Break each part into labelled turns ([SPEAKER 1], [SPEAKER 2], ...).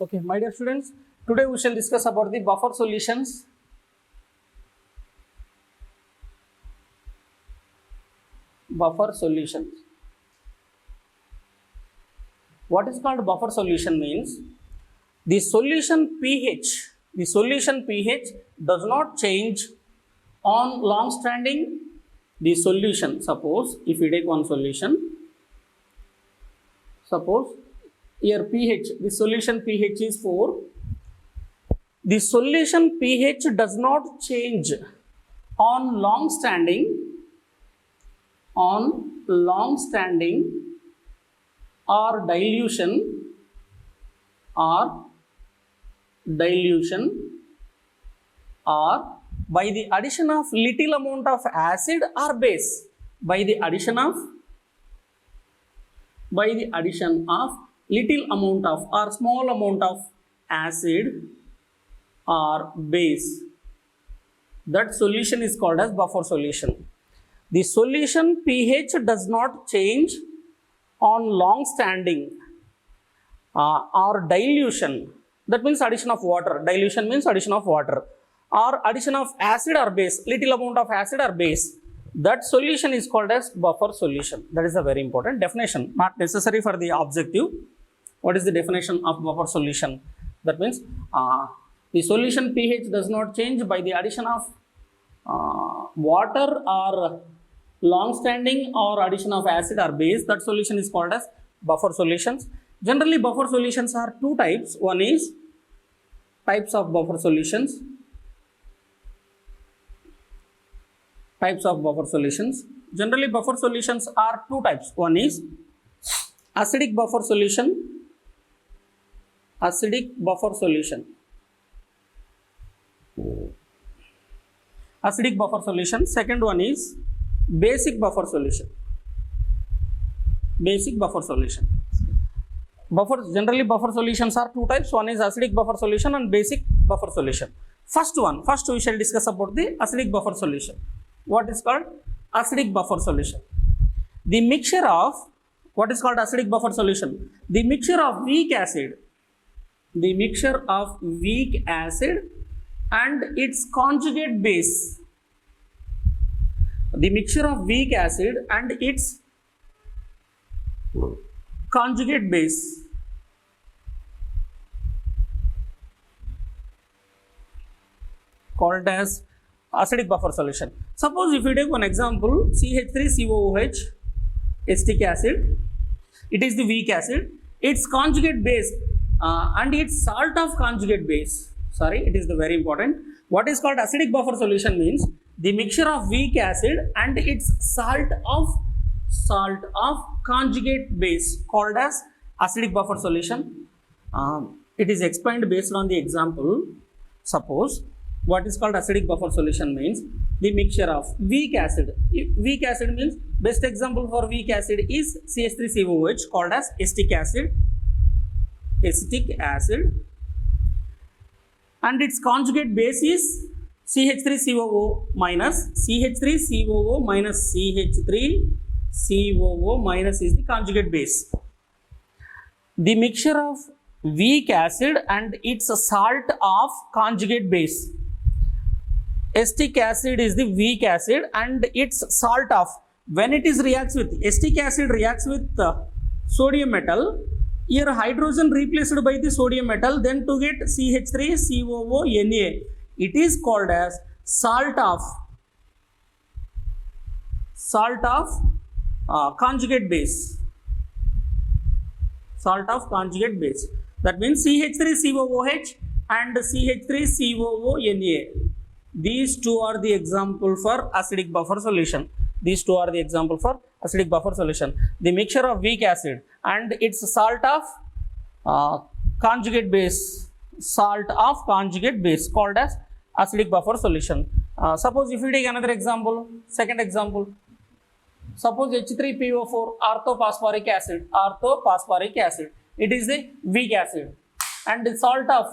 [SPEAKER 1] Okay, my dear students, today we shall discuss about the buffer solutions. Buffer solutions. What is called buffer solution means the solution pH does not change on long standing the solution. Suppose if we take one solution, suppose here pH, the solution pH is 4. The solution pH does not change on long standing or dilution or by the addition of little amount of acid or base, by the addition of little amount of or small amount of acid or base. That solution is called as buffer solution. The solution pH does not change on long standing or dilution. That means addition of water. Dilution means addition of water or addition of acid or base, little amount of acid or base. That solution is called as buffer solution. That is a very important definition, not necessary for the objective. What is the definition of buffer solution? That means the solution pH does not change by the addition of water or long standing or addition of acid or base. That solution is called as buffer solutions. Generally, buffer solutions are two types. One is types of buffer solutions. Generally, buffer solutions are two types. One is acidic buffer solution. Acidic buffer solution. Second one is basic buffer solution. Generally, buffer solutions are two types. One is acidic buffer solution and basic buffer solution. First we shall discuss about the acidic buffer solution. What is called acidic buffer solution? The mixture of what is called acidic buffer solution? The mixture of weak acid and its conjugate base. The mixture of weak acid and its conjugate base. Called as acidic buffer solution. Suppose if we take one example, CH3COOH, acetic acid, it is the weak acid, its conjugate base and its salt of conjugate base. It is the very important. What is called acidic buffer solution means the mixture of weak acid and its salt of conjugate base, called as acidic buffer solution. It is explained based on the example. Suppose what is called acidic buffer solution means the mixture of weak acid. Weak acid means best example for weak acid is CH3COOH, called as acetic acid, and its conjugate base is CH3COO minus CH3COO minus is the conjugate base. The mixture of weak acid and its salt of conjugate base. Acetic acid is the weak acid and its salt of, when it is reacts with acetic acid reacts with sodium metal, here hydrogen replaced by the sodium metal, then to get CH3COO Na. It is called as salt of conjugate base. That means CH3COOH and CH3COO Na. These two are the example for acidic buffer solution. The mixture of weak acid and its salt of conjugate base, called as acidic buffer solution. Suppose if we take another example, second example, suppose H3PO4 orthophosphoric acid. It is the weak acid and the salt of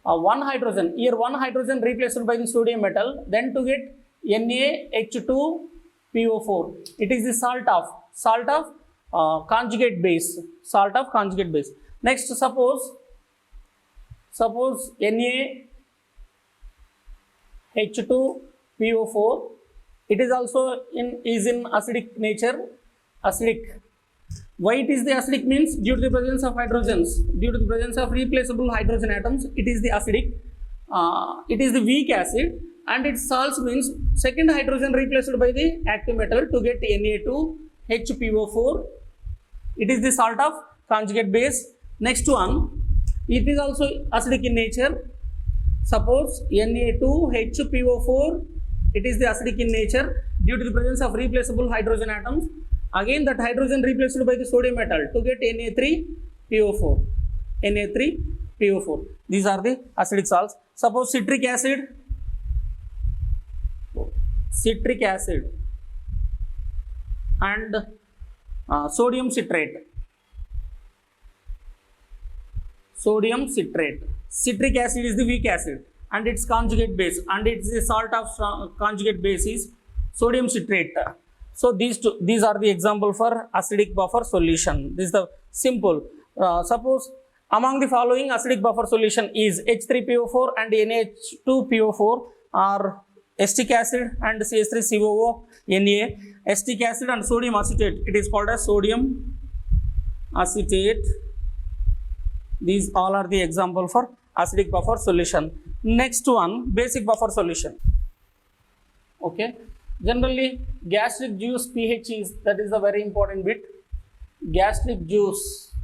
[SPEAKER 1] one hydrogen. Here one hydrogen replaced by the sodium metal, then to get NaH2PO4. It is the salt of conjugate base. Next, suppose Suppose NaH2PO4, it is also in acidic nature, acidic. Why it is the acidic means due to the presence of hydrogens, due to the presence of replaceable hydrogen atoms, it is the acidic. It is the weak acid, and its salts means second hydrogen replaced by the active metal to get Na2HPO4. It is the salt of conjugate base. Next one, it is also acidic in nature. Suppose Na2HPO4, it is the acidic in nature due to the presence of replaceable hydrogen atoms. Again, that hydrogen replaced by the sodium metal to get Na3PO4. Na3PO4. These are the acidic salts. Suppose citric acid and sodium citrate. Citric acid is the weak acid and its conjugate base, and its the salt of conjugate base is sodium citrate. So these are the example for acidic buffer solution. This is the simple. Suppose among the following acidic buffer solution is H3PO4 and NH2PO4 are acetic acid and CH3COO Na. Acetic acid and sodium acetate, it is called as sodium acetate. These all are the example for acidic buffer solution. Next one, basic buffer solution. Okay. Generally, gastric juice pH is, that is the very important bit. Gastric juice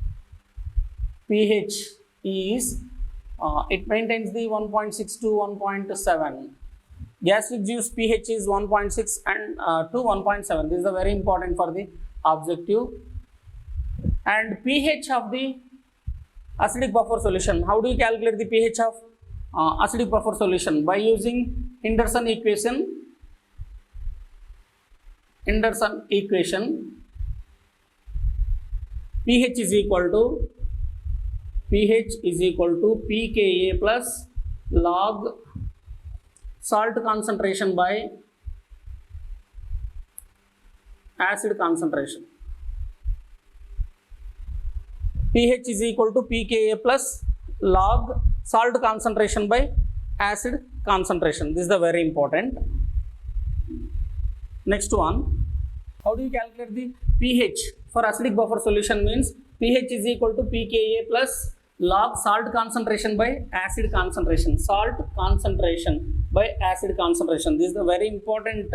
[SPEAKER 1] pH is, it maintains the 1.6 to 1.7. Gastric juice pH is 1.6 and to 1.7. This is very important for the objective. And pH of the acidic buffer solution. How do you calculate the pH of acidic buffer solution? By using Henderson equation. pH is equal to pKa plus log salt concentration by acid concentration. pH is equal to pKa plus log salt concentration by acid concentration. This is the very important. Next one, how do you calculate the pH for acidic buffer solution? Means pH is equal to pKa plus log salt concentration by acid concentration. Salt concentration by acid concentration. This is the very important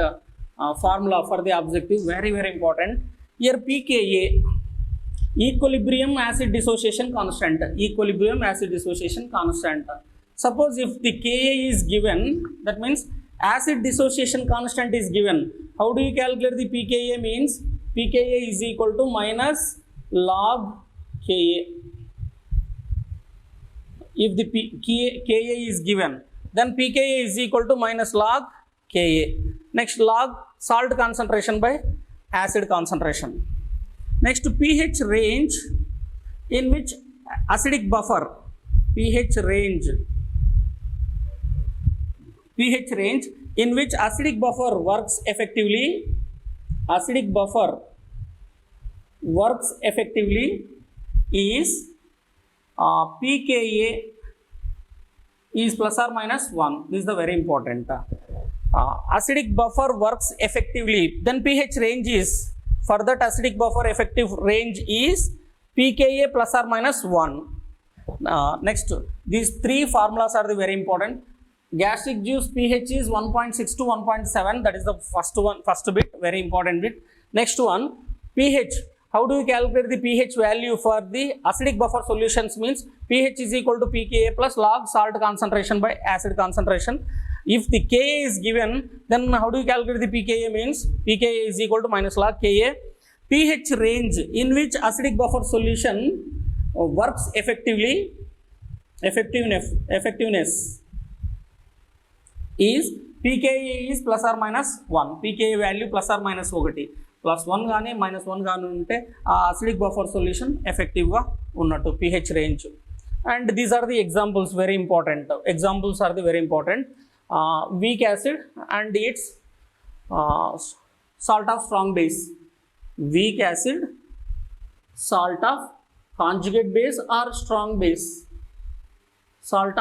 [SPEAKER 1] formula for the objective. Very important. Here pKa, equilibrium acid dissociation constant. Suppose if the Ka is given, that means acid dissociation constant is given. How do you calculate the pKa? Means pKa is equal to minus log Ka. If the Ka is given, then pKa is equal to minus log Ka. Next, log salt concentration by acid concentration. Next, pH range in which acidic buffer, pH range in which acidic buffer works effectively. Acidic buffer works effectively is pKa is plus or minus 1. This is the very important. Acidic buffer works effectively, then pH range is, for that acidic buffer effective range is pKa plus or minus 1. Next, these three formulas are the very important. Gastric juice pH is 1.6 to 1.7. That is the first bit, very important bit. Next one, pH. How do you calculate the pH value for the acidic buffer solutions? Means pH is equal to pKa plus log salt concentration by acid concentration. If the Ka is given, then how do you calculate the pKa? Means pKa is equal to minus log Ka. pH range in which acidic buffer solution works effectiveness is pKa is plus or minus 1. pKa value plus or minus 1. Plus 1 గానీ minus 1 గానీ ఉంటే ఆ acidic buffer solution effective గా ఉన్నట్టు pH range. And these are the examples, very important. Examples are the very important. Weak acid and its salt of strong base. Weak acid, salt of conjugate base or strong base. salt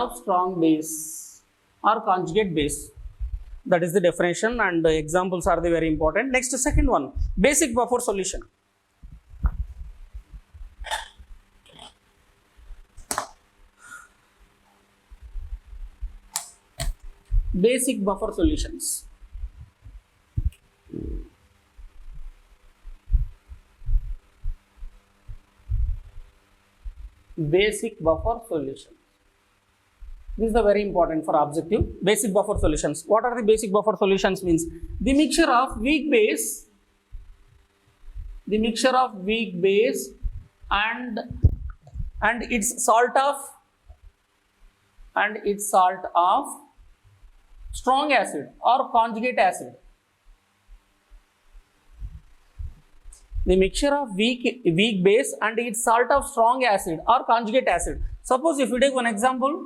[SPEAKER 1] of strong base or conjugate base. That is the definition, and examples are the very important. Next, second one, basic buffer solution. Basic buffer solutions. Basic buffer solutions. This is the very important for objective. Basic buffer solutions. What are the basic buffer solutions? Means the mixture of weak base, and its salt of strong acid or conjugate acid. The mixture of weak base and its salt of strong acid or conjugate acid. Suppose if you take one example,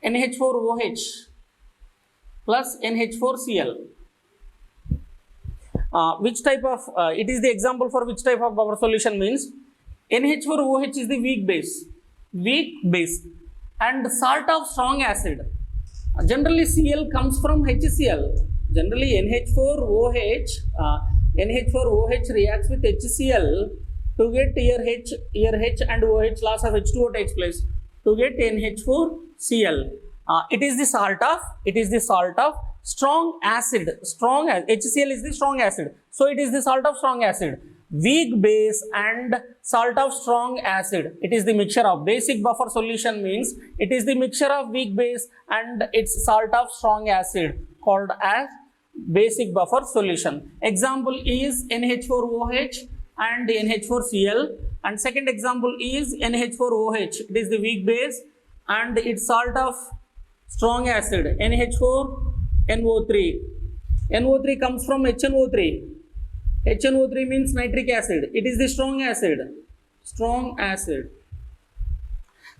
[SPEAKER 1] NH4OH plus NH4Cl. Which type of, it is the example for which type of buffer solution? Means NH4OH is the weak base and salt of strong acid. Generally Cl comes from HCl. Generally NH4OH reacts with HCl to get here H and OH, loss of H2O takes place to get NH4Cl. It is the salt of strong acid. HCl is the strong acid, so it is the salt of strong acid. Weak base and salt of strong acid. It is the mixture of basic buffer solution, means it is the mixture of weak base and its salt of strong acid, called as basic buffer solution. Example is NH4OH and NH4Cl, and second example is NH4OH. It is the weak base and its salt of strong acid, NH4NO3. NO3 comes from HNO3. HNO3 means nitric acid. It is the strong acid.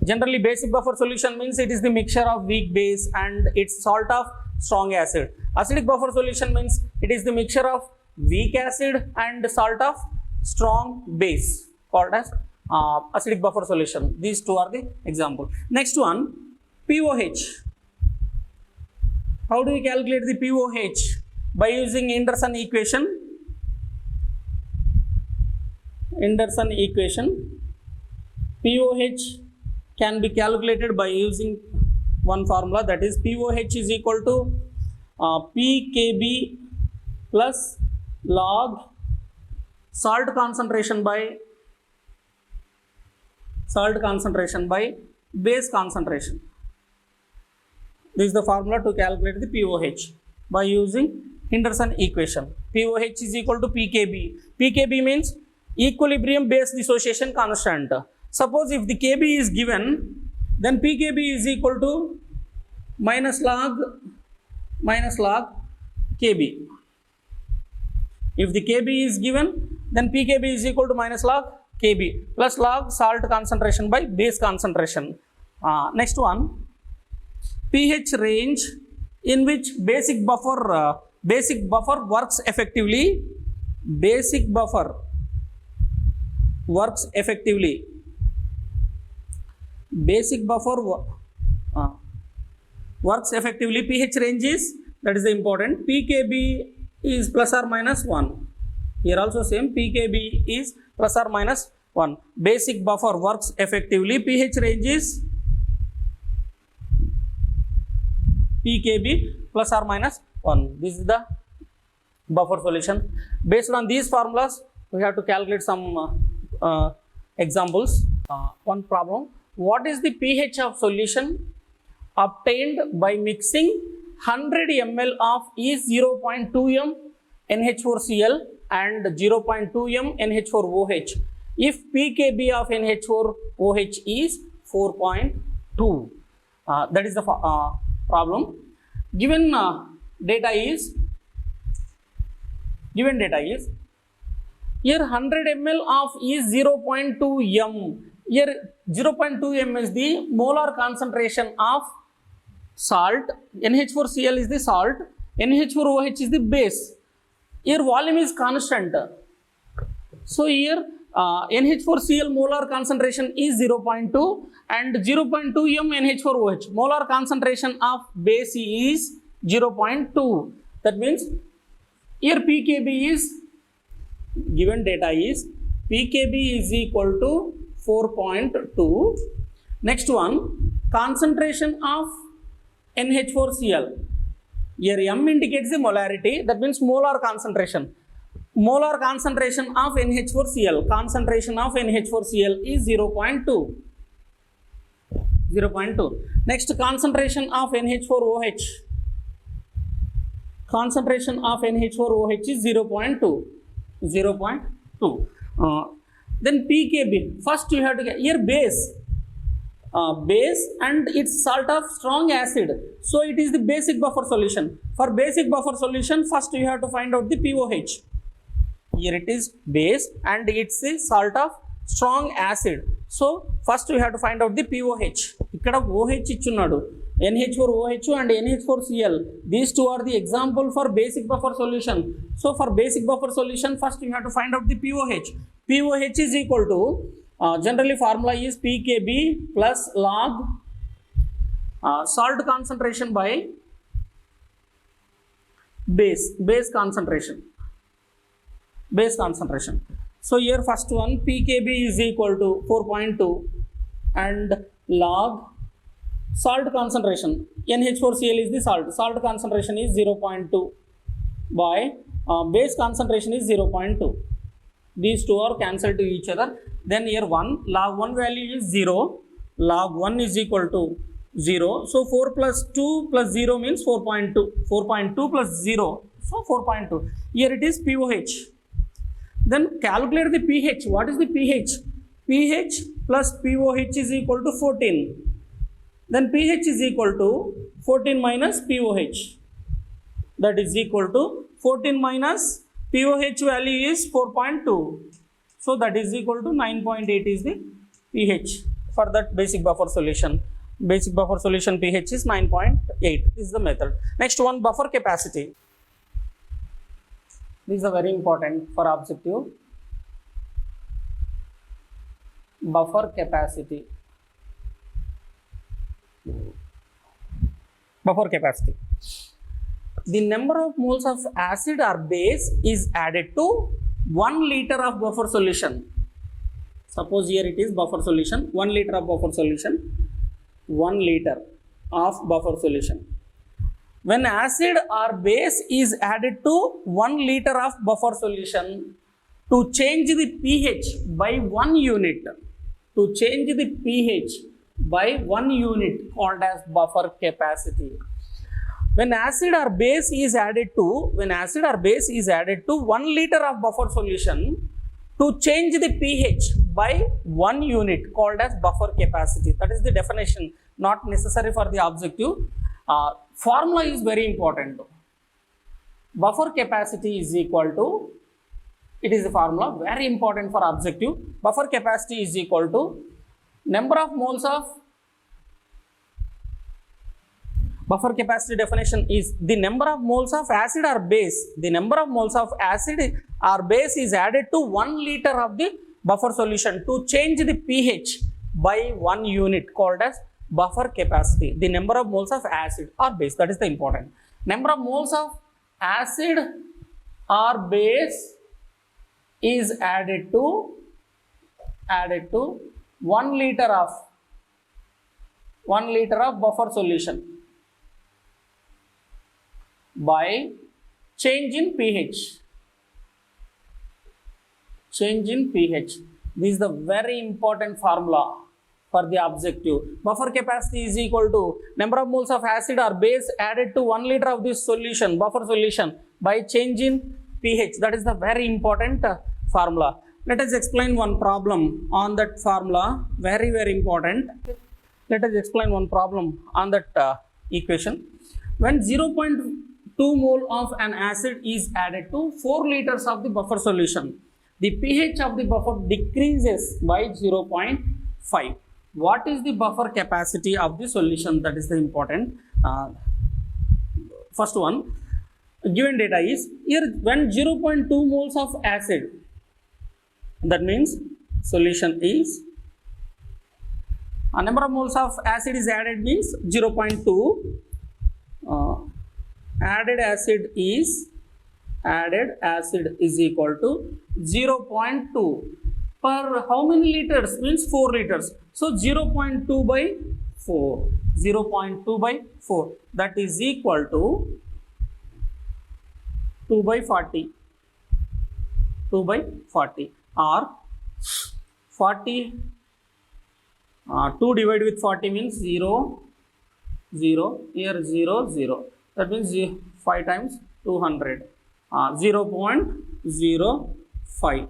[SPEAKER 1] Generally basic buffer solution means it is the mixture of weak base and its salt of strong acid. Acidic buffer solution means it is the mixture of weak acid and salt of strong base, called as acidic buffer solution. These two are the example. Next one, POH. How do we calculate the POH? By using Anderson equation. POH can be calculated by using one formula, that is POH is equal to pKb plus log salt concentration by base concentration. This is the formula to calculate the POH by using Anderson equation. POH is equal to pKb. pKb means equilibrium base dissociation constant. Suppose if the Kb is given, then pKb is equal to minus log Kb. If the Kb is given, then pKb is equal to minus log Kb plus log salt concentration by base concentration. Next one, pH range in which basic buffer works effectively. Basic buffer works effectively. pH range is, that is the important, pKb is plus or minus 1. Here also same, pKb is plus or minus 1. Basic buffer works effectively. pH range is pKb plus or minus 1. This is the buffer solution. Based on these formulas, we have to calculate some examples. One problem: what is the pH of solution obtained by mixing 100 ml of E0.2m NH4Cl and 0.2m NH4OH if pKb of NH4OH is 4.2? That is the problem. Given data is here 100 ml of is 0.2m. Here 0.2m is the molar concentration of salt. NH4Cl is the salt. NH4OH is the base. Here volume is constant. So here NH4Cl molar concentration is 0.2 and 0.2 m NH4OH. Molar concentration of base is 0.2. That means here pKb is, given data is pKb is equal to 4.2. Next one, concentration of NH4Cl. Here m indicates the molarity, that means molar concentration. Molar concentration of NH4Cl. Concentration of NH4Cl is 0.2. 0.2. Next, concentration of NH4OH. Concentration of NH4OH is 0.2. 0.2. Then pKb. First you have to get here base. Base and its salt of strong acid. So it is the basic buffer solution. For basic buffer solution, first you have to find out the POH. Here it is base and it's the salt of strong acid. So first you have to find out the POH. Ikkada OH ichunnadu. NH4OH and NH4Cl. These two are the example for basic buffer solution. So for basic buffer solution, first you have to find out the POH. POH is equal to, generally formula is pKb plus log salt concentration by base concentration. Base concentration. So here first one, pKb is equal to 4.2 and log salt concentration. NH4Cl is the salt concentration is 0.2 by base concentration is 0.2. These two are cancelled to each other. Then here 1, log 1 value is 0, log 1 is equal to 0. So 4 plus 2 plus 0 means 4.2. 4.2 plus 0, so 4.2. Here it is POH. Then calculate the pH. What is the pH? pH plus POH is equal to 14. Then pH is equal to 14 minus POH. That is equal to 14 minus POH value is 4.2. So that is equal to 9.8 is the pH for that basic buffer solution. Basic buffer solution pH is 9.8 is the method. Next one, buffer capacity. These are very important for objective. Buffer capacity. Buffer capacity. The number of moles of acid or base is added to 1 liter of buffer solution. Suppose here it is buffer solution, 1 liter of buffer solution, 1 liter of buffer solution. When acid or base is added to 1 liter of buffer solution, to change the pH by 1 unit, to change the pH by 1 unit called as buffer capacity. When acid or base is added to 1 liter of buffer solution, to change the pH by 1 unit called as buffer capacity. That is the definition, not necessary for the objective. Formula is very important. Buffer capacity is equal to, it is the formula very important for objective. Buffer capacity is equal to number of moles of, buffer capacity definition is the number of moles of acid or base. The number of moles of acid or base is added to 1 liter of the buffer solution to change the pH by 1 unit called as buffer capacity. The number of moles of acid or base, that is the important. Number of moles of acid or base is added to 1 liter of buffer solution by change in pH. Change in pH. This is the very important formula for the objective. Buffer capacity is equal to number of moles of acid or base added to 1 liter of this solution, buffer solution, by change in pH. That is the very important formula. Let us explain one problem on that formula. Very, very important. Let us explain one problem on that equation. When 0.2 mole of an acid is added to 4 liters of the buffer solution, the pH of the buffer decreases by 0.5. What is the buffer capacity of the solution? That is the important. First one, given data is here when 0.2 moles of acid That means solution is a number of moles of acid is added means 0.2. Added acid is equal to 0.2 per how many liters means 4 liters. So 0.2 by 4, 0.2 by 4, that is equal to 2 by 40, 2 by 40 or 40, 2 divided with 40 means 0, 0, here 0, 0, that means 5 times 200, 0.05.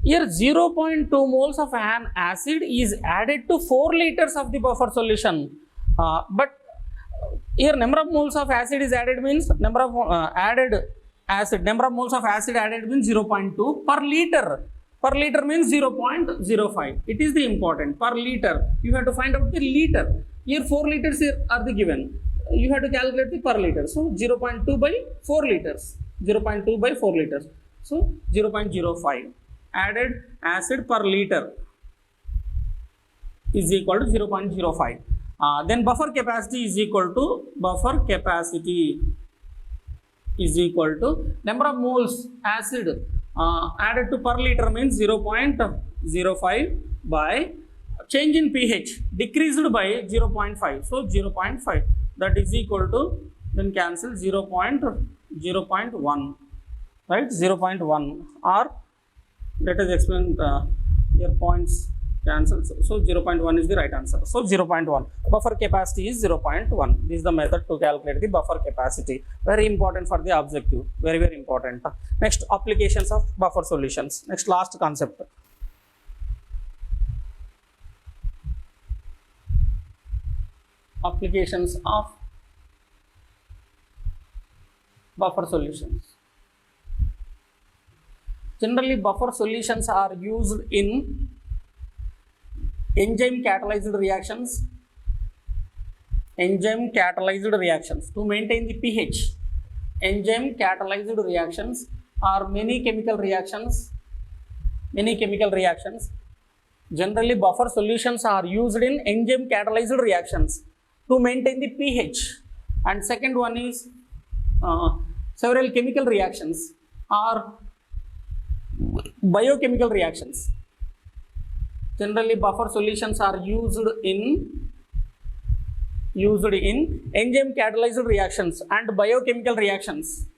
[SPEAKER 1] Here 0.2 moles of an acid is added to 4 liters of the buffer solution, but here number of moles of acid is added means number of number of moles of acid added means 0.2 per liter. Per liter means 0.05. It is the important per liter. You have to find out the liter. Here 4 liters here are the given. You have to calculate the per liter. So 0.2 by 4 liters. 0.2 by 4 liters. So 0.05. Added acid per liter is equal to 0.05. Then buffer capacity is equal to number of moles acid added to per liter means 0.05 by change in pH decreased by 0.5. So 0.5, that is equal to, then cancel 0.1, right? 0.1, or let us explain here points cancel. So 0.1 is the right answer. So 0.1. Buffer capacity is 0.1. This is the method to calculate the buffer capacity. Very important for the objective. Very, very important. Next, applications of buffer solutions. Next, last concept. Applications of buffer solutions. Generally, buffer solutions are used in enzyme catalyzed reactions to maintain the pH. Enzyme catalyzed reactions or many chemical reactions. Generally, buffer solutions are used in enzyme catalyzed reactions to maintain the pH. And second one is several chemical reactions or biochemical reactions. Generally, buffer solutions are used in enzyme catalyzed reactions and biochemical reactions.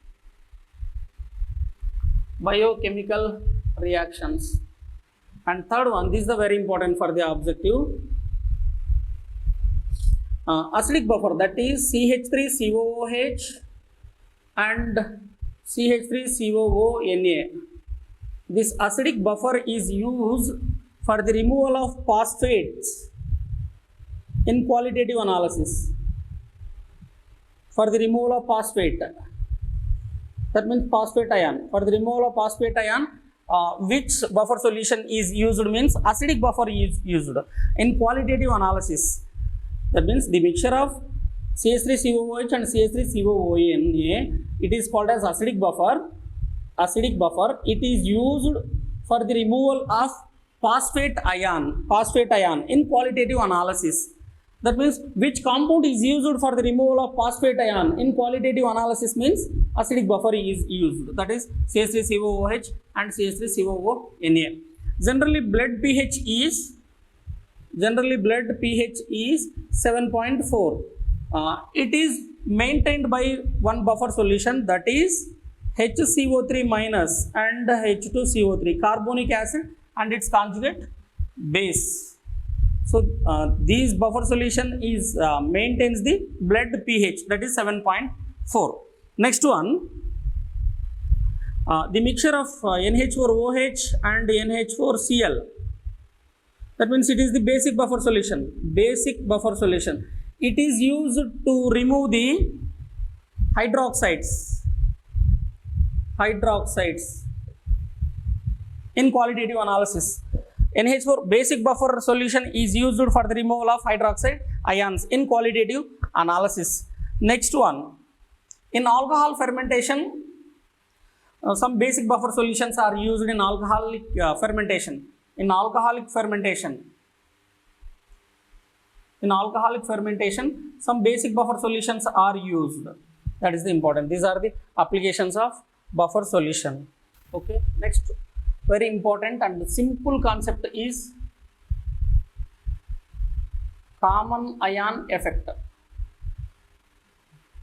[SPEAKER 1] And third one, this is the very important for the objective. Acidic buffer, that is CH3COOH and CH3COONA. This acidic buffer is used for the removal of phosphates in qualitative analysis. For the removal of phosphate, that means phosphate ion. For the removal of phosphate ion, which buffer solution is used means acidic buffer is used in qualitative analysis. That means the mixture of CH3COOH and CH3COONA, it is called as acidic buffer. It is used for the removal of phosphate ion in qualitative analysis. That means which compound is used for the removal of phosphate ion in qualitative analysis means acidic buffer is used. That is CH3COOH and CH3COONA. Generally, blood pH is 7.4. It is maintained by one buffer solution, that is HCO3 minus and H2CO3, carbonic acid and its conjugate base. So these buffer solution is maintains the blood pH, that is 7.4. Next one, the mixture of NH4OH and NH4Cl. That means it is the basic buffer solution. It is used to remove the hydroxides in qualitative analysis. NH4 basic buffer solution is used for the removal of hydroxide ions in qualitative analysis. Next one, in alcohol fermentation, Some basic buffer solutions are used in alcoholic fermentation. In alcoholic fermentation, some basic buffer solutions are used. That is the important. These are the applications of buffer solution. Okay, next very important and simple concept is common ion effect.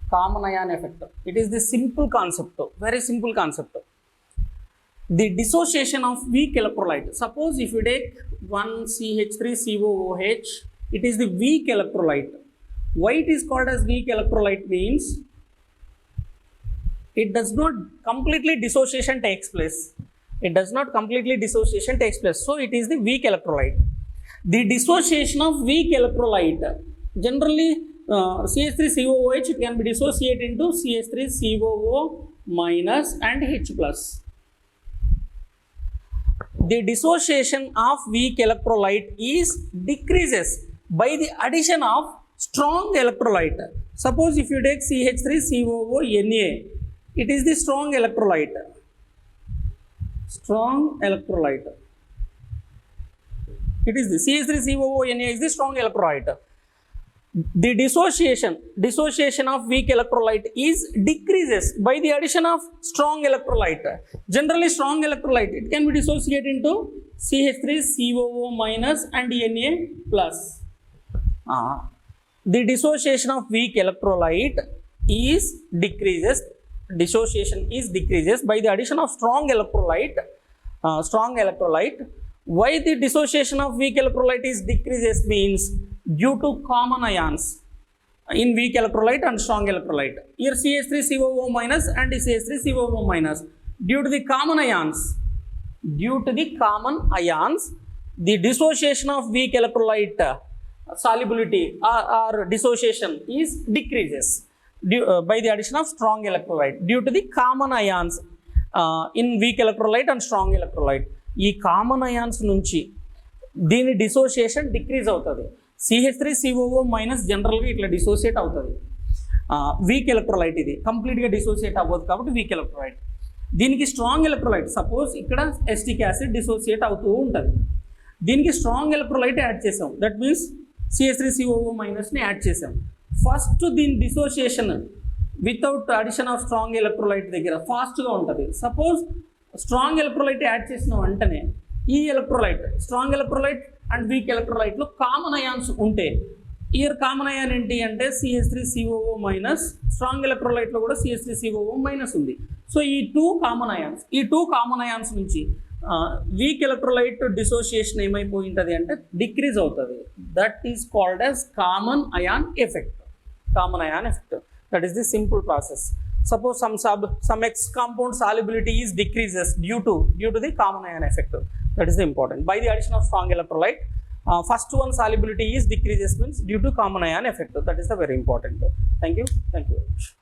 [SPEAKER 1] Common ion effect. It is the simple concept, very simple concept. The dissociation of weak electrolyte. Suppose if you take one CH3COOH, it is the weak electrolyte. Why it is called as weak electrolyte means it does not completely dissociation takes place. It does not completely dissociation takes place. So it is the weak electrolyte. The dissociation of weak electrolyte, generally CH3COOH, it can be dissociated into CH3COO minus and H plus. The dissociation of weak electrolyte is decreases by the addition of strong electrolyte. Suppose if you take CH3COONA, it is the strong electrolyte. Strong electrolyte. It is the CH3COONA is the strong electrolyte. The dissociation of weak electrolyte is decreases by the addition of strong electrolyte. Generally strong electrolyte, it can be dissociated into CH3COO minus and Na plus. The dissociation of weak electrolyte is decreases. Dissociation is decreases by the addition of strong electrolyte. Why the dissociation of weak electrolyte is decreases means due to common ions in weak electrolyte and strong electrolyte. Here CH3COO minus and CH3COO minus. Due to the common ions, the dissociation of weak electrolyte solubility or dissociation is decreases by the addition of strong electrolyte due to the common ions in weak electrolyte and strong electrolyte. ఈ common ions నుంచి దీని dissociation decrease అవుతుంది. CH3COO minus జనరల్గా ఇట్లా dissociate అవుతుంది. Week electrolyte ఇది కంప్లీట్గా dissociate అవ్వదు కాబట్టి వీక్ ఎలక్ట్రోలైట్. దీనికి స్ట్రాంగ్ ఎలక్ట్రోలైట్, సపోజ్ ఇక్కడ ఎస్టిక్ యాసిడ్ డిసోసియేట్ అవుతూ ఉంటుంది. దీనికి స్ట్రాంగ్ ఎలక్ట్రోలైట్ యాడ్ చేసాం, దట్ మీన్స్ CH3COO మైనస్ని యాడ్ చేసాం. ఫస్ట్ దీని dissociation without addition of strong electrolyte దగ్గర ఫాస్ట్గా ఉంటుంది. సపోజ్ స్ట్రాంగ్ ఎలక్ట్రోలైట్ యాడ్ చేసిన వెంటనే ఈ electrolyte, strong electrolyte and weak ఎలక్ట్రోలైట్లో కామన్ అయాన్స్ ఉంటే, ఇయర్ కామన్ అయాన్ ఏంటి అంటే CH3COO మైనస్, స్ట్రాంగ్ ఎలక్ట్రోలైట్లో కూడా CH3COO మైనస్ ఉంది. సో ఈ టూ కామన్ అయాన్స్ నుంచి వీక్ ఎలక్ట్రోలైట్ డిసోసియేషన్ ఏమైపోయింటుంది అంటే డిక్రీజ్ అవుతుంది. That is called as common ion effect. That is the simple process. Suppose some X compound solubility is decreases due to the common ion effect. That is the important. By the addition of strong electrolyte, first one solubility is decreases means due to common ion effect. That is the very important. Thank you very much.